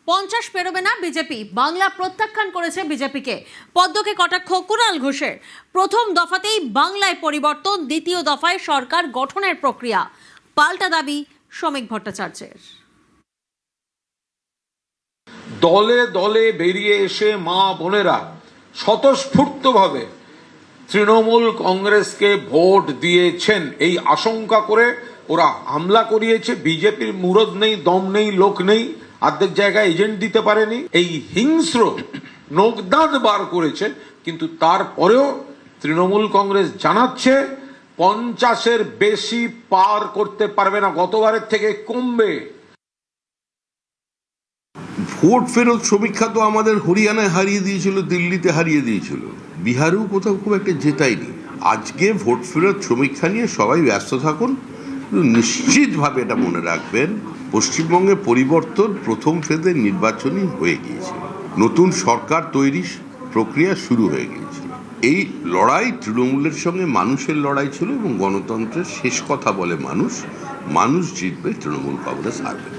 50 পেরোবে না বিজেপি, বাংলা প্রত্যাখ্যান করেছে বিজেপিকে। পদ্মকে কটাক্ষ কুণাল ঘোষের। প্রথম দফাতেই বাংলায় পরিবর্তন, দ্বিতীয় দফায় সরকার গঠনের প্রক্রিয়া। পাল্টা দাবি শ্রমিক ভট্টাচার্যের। দলে দলে বেরিয়ে এসে মা বোনেরা স্বতঃস্ফূর্তভাবে তৃণমূল কংগ্রেসকে ভোট দিয়েছেন এই আশঙ্কা করে ওরা হামলা করিয়েছে। বিজেপির মুরদ নেই, দম নেই, লোক নেই, অর্ধেক জায়গায় এজেন্ট দিতে পারেনি, এই হিংস্র নোকদাঁত বার করেছে। কিন্তু তারপরেও তৃণমূল কংগ্রেস জানাচ্ছে 50-এর বেশি পার করতে পারবে না, গতবারের থেকে কমবে। ভোট ফেরত সমীক্ষা তো আমাদের হরিয়ানায় হারিয়ে দিয়েছিল, দিল্লিতে হারিয়ে দিয়েছিল, বিহারেও কোথাও খুব একটা জেতায়নি। আজকে ভোট ফেরত সমীক্ষা নিয়ে সবাই ব্যস্ত থাকুন। নিশ্চিতভাবে এটা মনে রাখবেন, পশ্চিমবঙ্গে পরিবর্তন প্রথম ফেজে নির্বাচনই হয়ে গিয়েছিল, নতুন সরকার তৈরি প্রক্রিয়া শুরু হয়ে গিয়েছিল। এই লড়াই তৃণমূলের সঙ্গে মানুষের লড়াই ছিল এবং গণতন্ত্রের শেষ কথা বলে মানুষ জিতবে, তৃণমূল কংগ্রেস হারবে।